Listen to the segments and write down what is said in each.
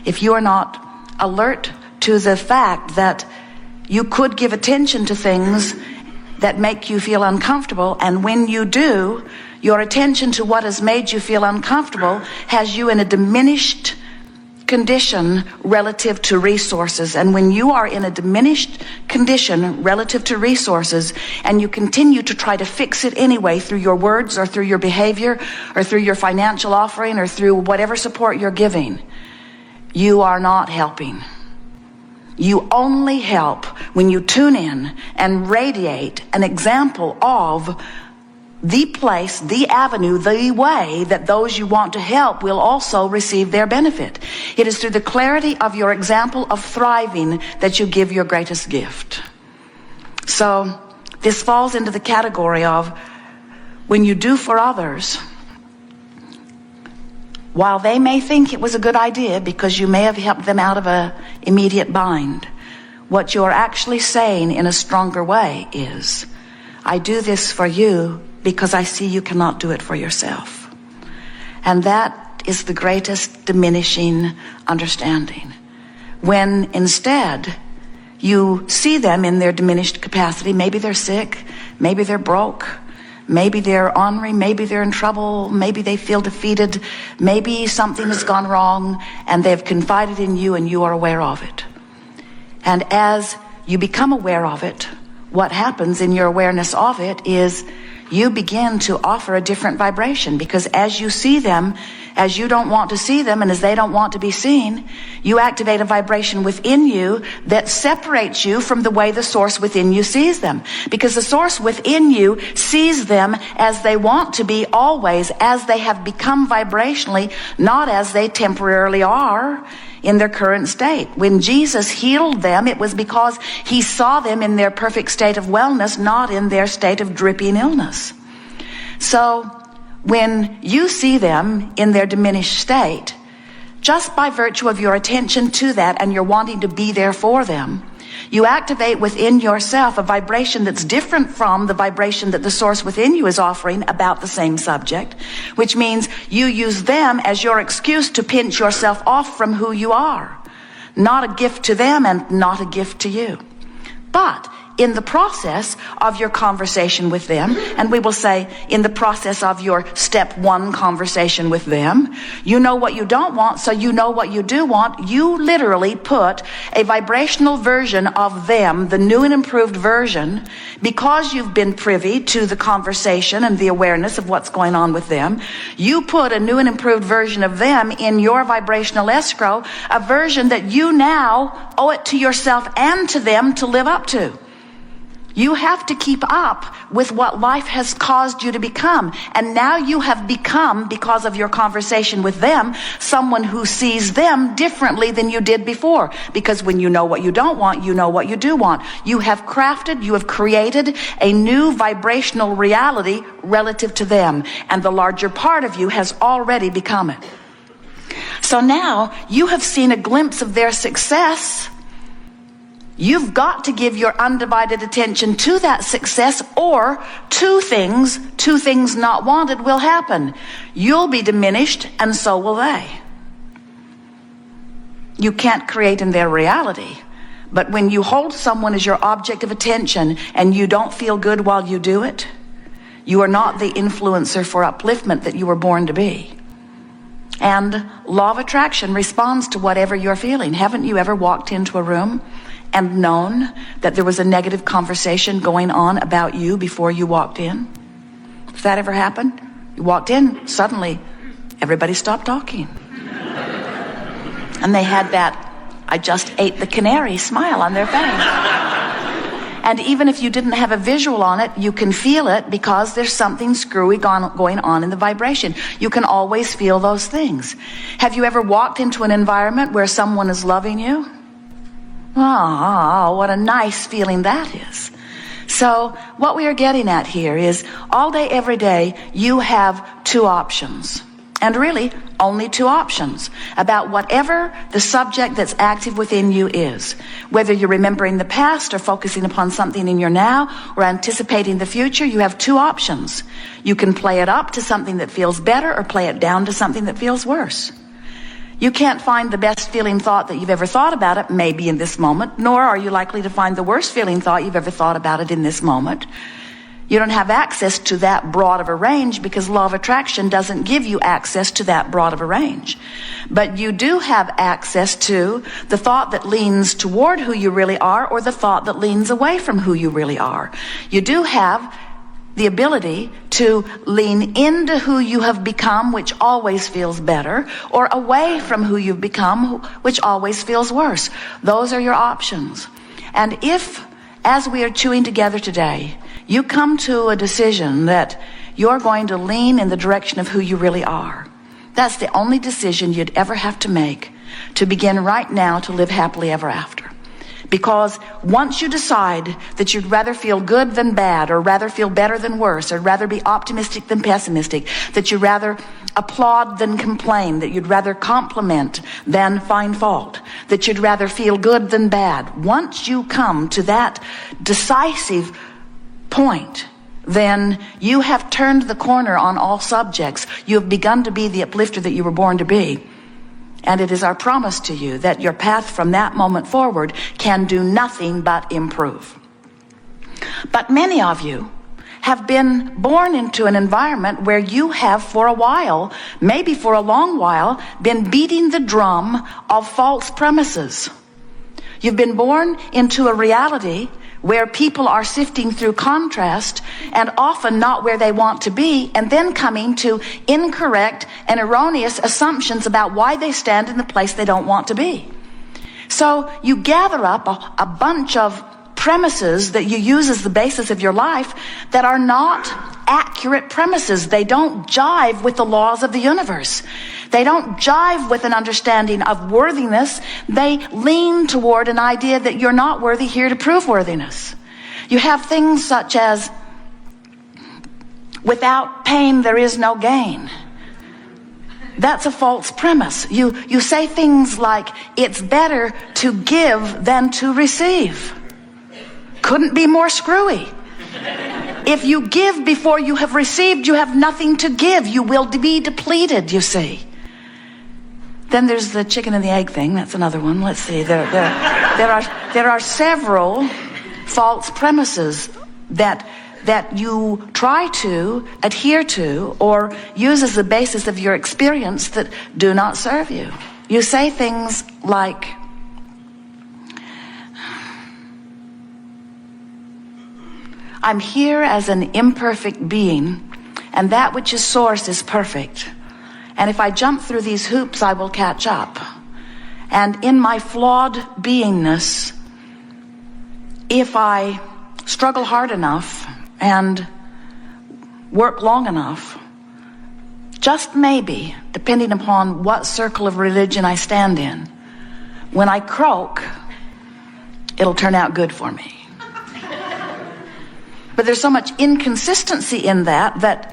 if you are not alert to the fact that you could give attention to things that make you feel uncomfortable, and when you do, your attention to what has made you feel uncomfortable has you in a diminished condition relative to resources. And when you are in a diminished condition relative to resources, and you continue to try to fix it anyway through your words or through your behavior or through your financial offering or through whatever support you're giving, you are not helping. You only help when you tune in and radiate an example of the place, the avenue, the way that those you want to help will also receive their benefit. It is through the clarity of your example of thriving that you give your greatest gift. So this falls into the category of when you do for others, while they may think it was a good idea because you may have helped them out of an immediate bind, what you're actually saying in a stronger way is, I do this for you because I see you cannot do it for yourself. And that is the greatest diminishing understanding. When instead you see them in their diminished capacity, maybe they're sick, maybe they're broke, maybe they're ornery, maybe they're in trouble, maybe they feel defeated, maybe something has gone wrong, and they've confided in you and you are aware of it. And as you become aware of it, what happens in your awareness of it is you begin to offer a different vibration, because as you see them, as you don't want to see them and as they don't want to be seen, you activate a vibration within you that separates you from the way the source within you sees them. Because the source within you sees them as they want to be always, as they have become vibrationally, not as they temporarily are in their current state. When Jesus healed them, it was because he saw them in their perfect state of wellness, not in their state of dripping illness. So when you see them in their diminished state, just by virtue of your attention to that and you're wanting to be there for them, you activate within yourself a vibration that's different from the vibration that the source within you is offering about the same subject, which means you use them as your excuse to pinch yourself off from who you are. Not a gift to them and not a gift to you. But in the process of your conversation with them, and we will say in the process of your step one conversation with them, you know what you don't want, so you know what you do want. You literally put a vibrational version of them, the new and improved version, because you've been privy to the conversation and the awareness of what's going on with them. You put a new and improved version of them in your vibrational escrow, a version that you now owe it to yourself and to them to live up to. You have to keep up with what life has caused you to become. And now you have become, because of your conversation with them, someone who sees them differently than you did before. Because when you know what you don't want, you know what you do want. You have crafted, you have created a new vibrational reality relative to them. And the larger part of you has already become it. So now you have seen a glimpse of their success. You've got to give your undivided attention to that success, or two things not wanted will happen. You'll be diminished, and so will they. You can't create in their reality. But when you hold someone as your object of attention and you don't feel good while you do it, you are not the influencer for upliftment that you were born to be. And law of attraction responds to whatever you're feeling. Haven't you ever walked into a room and known that there was a negative conversation going on about you before you walked in? Does that ever happen? You walked in, suddenly everybody stopped talking. And they had that, I just ate the canary smile on their face. And even if you didn't have a visual on it, you can feel it because there's something screwy going on in the vibration. You can always feel those things. Have you ever walked into an environment where someone is loving you? Oh, what a nice feeling that is. So what we are getting at here is all day, every day, you have two options. And really, only two options about whatever the subject that's active within you is. Whether you're remembering the past or focusing upon something in your now or anticipating the future, you have two options. You can play it up to something that feels better or play it down to something that feels worse. You can't find the best feeling thought that you've ever thought about it, maybe in this moment, nor are you likely to find the worst feeling thought you've ever thought about it in this moment. You don't have access to that broad of a range because law of attraction doesn't give you access to that broad of a range. But you do have access to the thought that leans toward who you really are or the thought that leans away from who you really are. You do have the ability to lean into who you have become, which always feels better, or away from who you've become, which always feels worse. Those are your options. And if, as we are chewing together today, you come to a decision that you're going to lean in the direction of who you really are, that's the only decision you'd ever have to make to begin right now to live happily ever after. Because once you decide that you'd rather feel good than bad, or rather feel better than worse, or rather be optimistic than pessimistic, that you'd rather applaud than complain, that you'd rather compliment than find fault, that you'd rather feel good than bad, once you come to that decisive point, then you have turned the corner on all subjects. You have begun to be the uplifter that you were born to be. And it is our promise to you that your path from that moment forward can do nothing but improve. But many of you have been born into an environment where you have for a while, maybe for a long while, been beating the drum of false premises. You've been born into a reality where people are sifting through contrast and often not where they want to be, and then coming to incorrect and erroneous assumptions about why they stand in the place they don't want to be. So you gather up a bunch of premises that you use as the basis of your life that are not accurate premises. They don't jive with the laws of the universe. They don't jive with an understanding of worthiness. They lean toward an idea that you're not worthy, here to prove worthiness. You have things such as, without pain there is no gain. That's a false premise. You say things like, it's better to give than to receive. Couldn't be more screwy. If you give before you have received, you have nothing to give. You will be depleted, you see. Then there's the chicken and the egg thing. That's another one. Let's see. There are several false premises that you try to adhere to or use as the basis of your experience that do not serve you. You say things like, I'm here as an imperfect being, and that which is source is perfect. And if I jump through these hoops, I will catch up. And in my flawed beingness, if I struggle hard enough and work long enough, just maybe, depending upon what circle of religion I stand in, when I croak, it'll turn out good for me. But there's so much inconsistency in that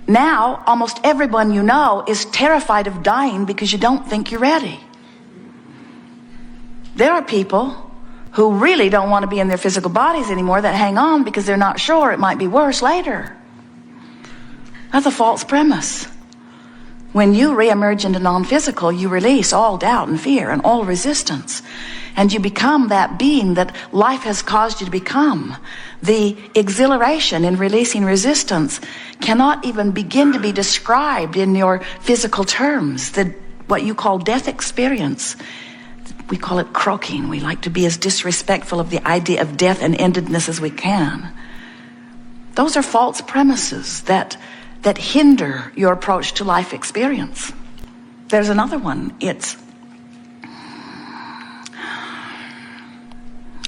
now almost everyone you know is terrified of dying because you don't think you're ready. There are people who really don't want to be in their physical bodies anymore that hang on because they're not sure it might be worse later. That's a false premise. When you reemerge into non-physical, you release all doubt and fear and all resistance. And you become that being that life has caused you to become. The exhilaration in releasing resistance cannot even begin to be described in your physical terms. What you call death experience, we call it croaking. We like to be as disrespectful of the idea of death and endedness as we can. Those are false premises that hinder your approach to life experience. There's another one. It's,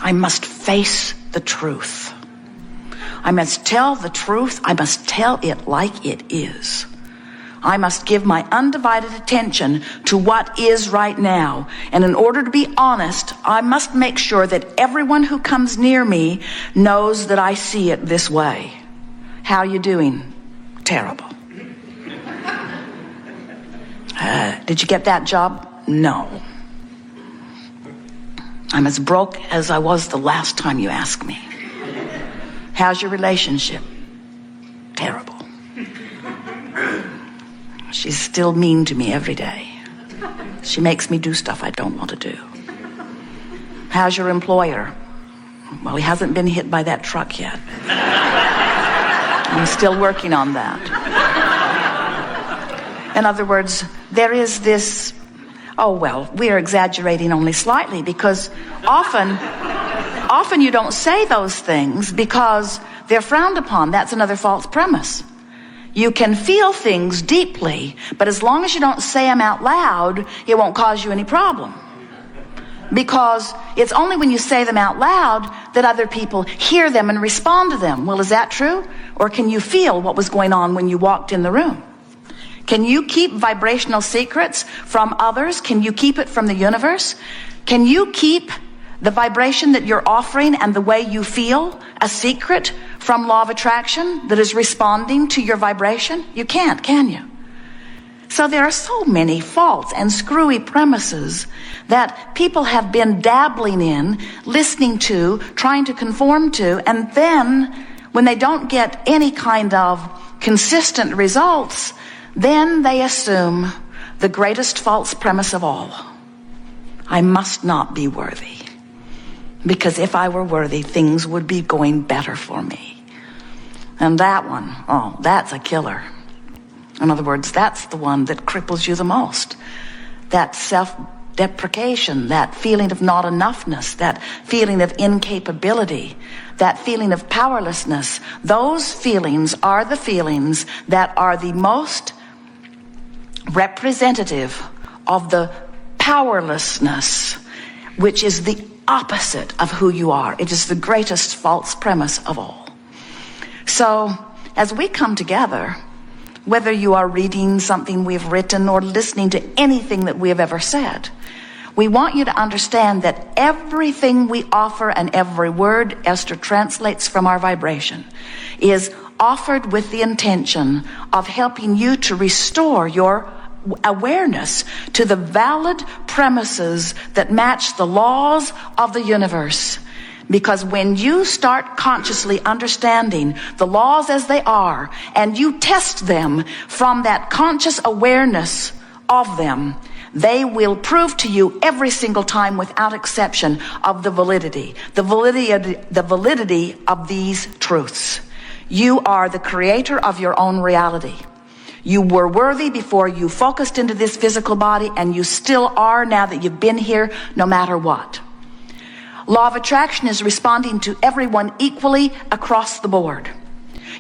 I must face the truth. I must tell the truth. I must tell it like it is. I must give my undivided attention to what is right now. And in order to be honest, I must make sure that everyone who comes near me knows that I see it this way. How are you doing? Terrible. Did you get that job? No. I'm as broke as I was the last time you asked me. How's your relationship? Terrible. She's still mean to me every day. She makes me do stuff I don't want to do. How's your employer? Well, he hasn't been hit by that truck yet. I'm still working on that. In other words, there is this, oh well, we are exaggerating only slightly, because often you don't say those things because they're frowned upon. That's another false premise. You can feel things deeply, but as long as you don't say them out loud, it won't cause you any problem. Because it's only when you say them out loud that other people hear them and respond to them. Well, is that true? Or can you feel what was going on when you walked in the room? Can you keep vibrational secrets from others? Can you keep it from the universe? Can you keep the vibration that you're offering and the way you feel a secret from law of attraction that is responding to your vibration? You can't, can you? So there are so many false and screwy premises that people have been dabbling in, listening to, trying to conform to, and then when they don't get any kind of consistent results, then they assume the greatest false premise of all. I must not be worthy, because if I were worthy, things would be going better for me. And that one, oh, that's a killer. In other words, that's the one that cripples you the most. That self-deprecation, that feeling of not enoughness, that feeling of incapability, that feeling of powerlessness. Those feelings are the feelings that are the most representative of the powerlessness, which is the opposite of who you are. It is the greatest false premise of all. So, as we come together, whether you are reading something we've written or listening to anything that we have ever said, we want you to understand that everything we offer and every word Esther translates from our vibration is offered with the intention of helping you to restore your awareness to the valid premises that match the laws of the universe. Because when you start consciously understanding the laws as they are, and you test them from that conscious awareness of them, they will prove to you every single time without exception of the validity of these truths. You are the creator of your own reality. You were worthy before you focused into this physical body, and you still are now that you've been here, no matter what. Law of attraction is responding to everyone equally across the board.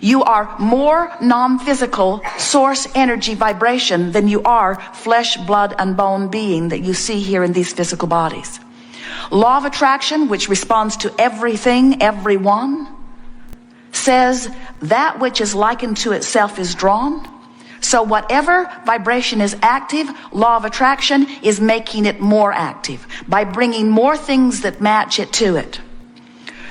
You are more non-physical source energy vibration than you are flesh, blood, and bone being that you see here in these physical bodies. Law of attraction, which responds to everything, everyone, says that which is likened to itself is drawn. So whatever vibration is active, law of attraction is making it more active by bringing more things that match it to it.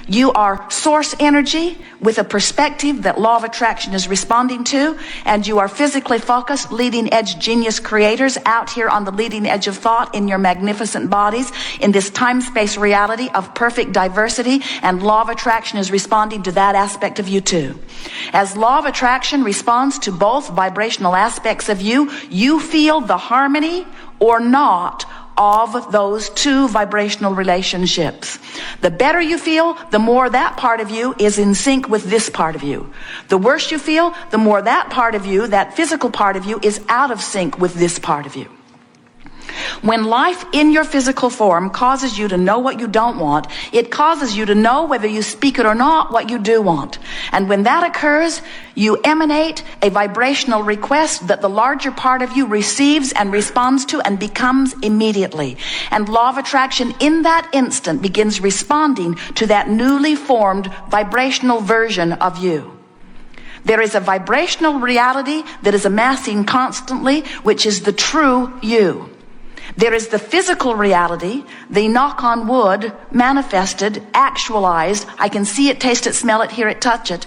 You are source energy with a perspective that law of attraction is responding to, and you are physically focused, leading edge genius creators out here on the leading edge of thought in your magnificent bodies in this time-space reality of perfect diversity, and law of attraction is responding to that aspect of you too. As law of attraction responds to both vibrational aspects of you, you feel the harmony or not of those two vibrational relationships. The better you feel, the more that part of you is in sync with this part of you. The worse you feel, the more that part of you, that physical part of you, is out of sync with this part of you. When life in your physical form causes you to know what you don't want, it causes you to know, whether you speak it or not, what you do want. And when that occurs, you emanate a vibrational request that the larger part of you receives and responds to and becomes immediately. And law of attraction in that instant begins responding to that newly formed vibrational version of you. There is a vibrational reality that is amassing constantly, which is the true you. There is the physical reality, the knock on wood, manifested, actualized, I can see it, taste it, smell it, hear it, touch it,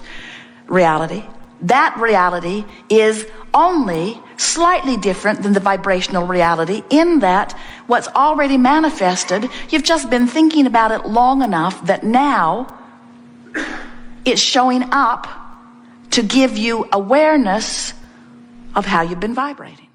reality. That reality is only slightly different than the vibrational reality in that what's already manifested, you've just been thinking about it long enough that now it's showing up to give you awareness of how you've been vibrating.